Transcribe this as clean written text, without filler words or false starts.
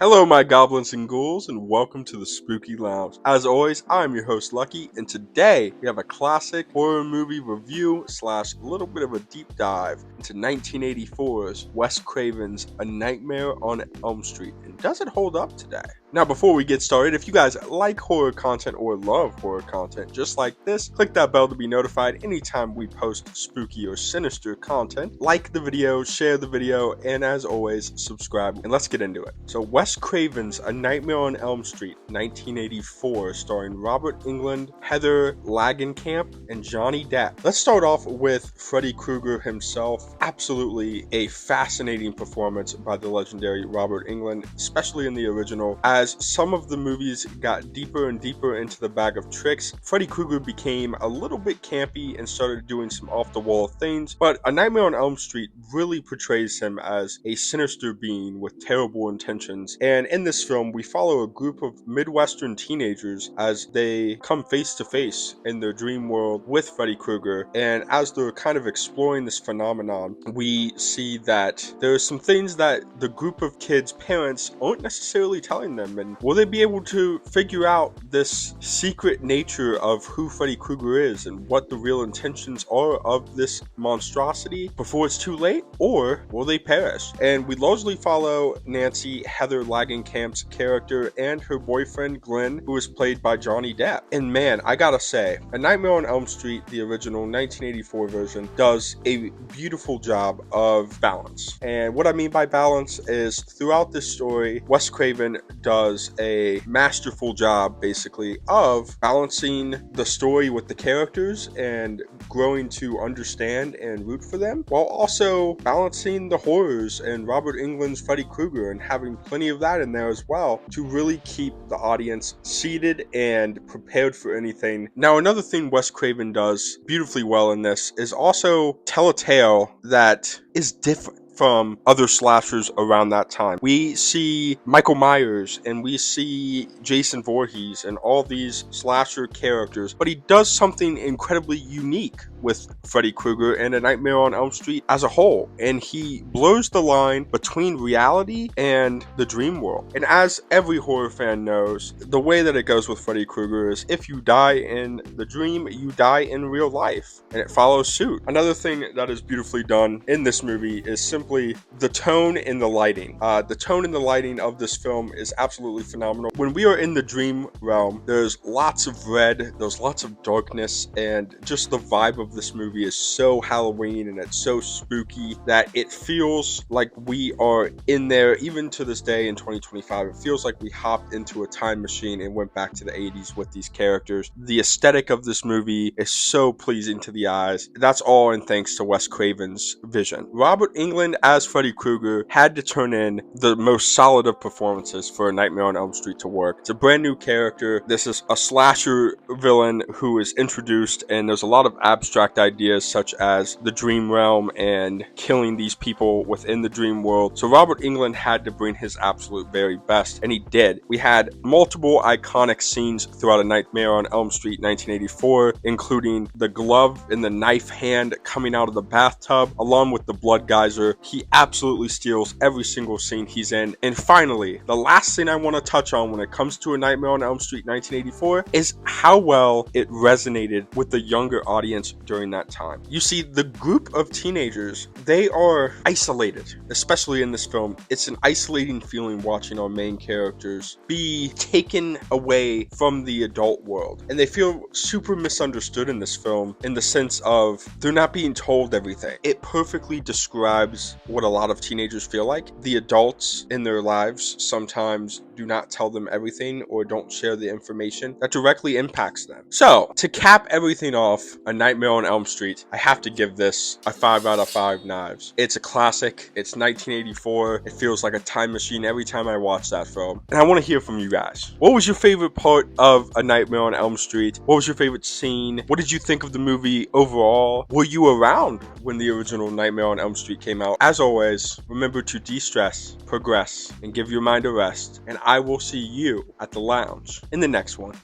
Hello, my goblins and ghouls, and welcome to the Spooky Lounge. As always, I'm your host, Lucky, and today we have a classic horror movie review slash a little bit of a deep dive into 1984's Wes Craven's A Nightmare on Elm Street. And does it hold up today? Now, before we get started, if you guys like horror content or love horror content just like this, click that bell to be notified anytime we post spooky or sinister content. Like the video, share the video, and as always, subscribe, and let's get into it. So, Wes Craven's A Nightmare on Elm Street, 1984, starring Robert Englund, Heather Langenkamp, and Johnny Depp. Let's start off with Freddy Krueger himself. Absolutely a fascinating performance by the legendary Robert Englund, especially in the original. As some of the movies got deeper and deeper into the bag of tricks, Freddy Krueger became a little bit campy and started doing some off-the-wall things, but A Nightmare on Elm Street really portrays him as a sinister being with terrible intentions. And in this film, we follow a group of Midwestern teenagers as they come face to face in their dream world with Freddy Krueger. And as they're kind of exploring this phenomenon, we see that there are some things that the group of kids' parents aren't necessarily telling them. And will they be able to figure out this secret nature of who Freddy Krueger is and what the real intentions are of this monstrosity before it's too late? Or will they perish? And we largely follow Nancy, Heather Langenkamp's character, and her boyfriend Glenn, who is played by Johnny Depp. And man, I gotta say, A Nightmare on Elm Street, the original 1984 version, does a beautiful job of balance. And what I mean by balance is throughout this story, Wes Craven does a masterful job, basically, of balancing the story with the characters and growing to understand and root for them, while also balancing the horrors and Robert Englund's Freddy Krueger and having plenty of that in there as well to really keep the audience seated and prepared for anything. Now, another thing Wes Craven does beautifully well in this is also tell a tale that is different from other slashers around that time. We see Michael Myers and we see Jason Voorhees and all these slasher characters, but he does something incredibly unique with Freddy Krueger and A Nightmare on Elm Street as a whole, and he blurs the line between reality and the dream world. And as every horror fan knows, the way that it goes with Freddy Krueger is if you die in the dream, you die in real life, and it follows suit. Another thing that is beautifully done in this movie is simply the tone and the lighting. The tone and the lighting of this film is absolutely phenomenal. When we are in the dream realm, there's lots of red, there's lots of darkness, and just the vibe of this movie is so Halloween and it's so spooky that it feels like we are in there. Even to this day in 2025, it feels like we hopped into a time machine and went back to the 80s with these characters. The aesthetic of this movie is so pleasing to the eyes. That's all in thanks to Wes Craven's vision. Robert Englund as Freddy Krueger had to turn in the most solid of performances for A Nightmare on Elm Street to work. It's a brand new character. This is a slasher villain who is introduced, and there's a lot of abstract ideas such as the dream realm and killing these people within the dream world. So Robert Englund had to bring his absolute very best, and he did. We had multiple iconic scenes throughout A Nightmare on Elm Street 1984, including the glove and the knife hand coming out of the bathtub, along with the blood geyser. He absolutely steals every single scene he's in. And finally, the last thing I want to touch on when it comes to A Nightmare on Elm Street 1984 is how well it resonated with the younger audience during that time. You see, the group of teenagers, they are isolated, especially in this film. It's an isolating feeling watching our main characters be taken away from the adult world. And they feel super misunderstood in this film in the sense of they're not being told everything. It perfectly describes what a lot of teenagers feel like. The adults in their lives sometimes do not tell them everything or don't share the information that directly impacts them. So, to cap everything off, A Nightmare on Elm Street, I have to give this a 5 out of 5 knives. It's a classic. It's 1984. It feels like a time machine every time I watch that film. And I want to hear from you guys. What was your favorite part of A Nightmare on Elm Street? What was your favorite scene? What did you think of the movie overall? Were you around when the original Nightmare on Elm Street came out? As always, remember to de-stress, progress, and give your mind a rest. And I will see you at the lounge in the next one.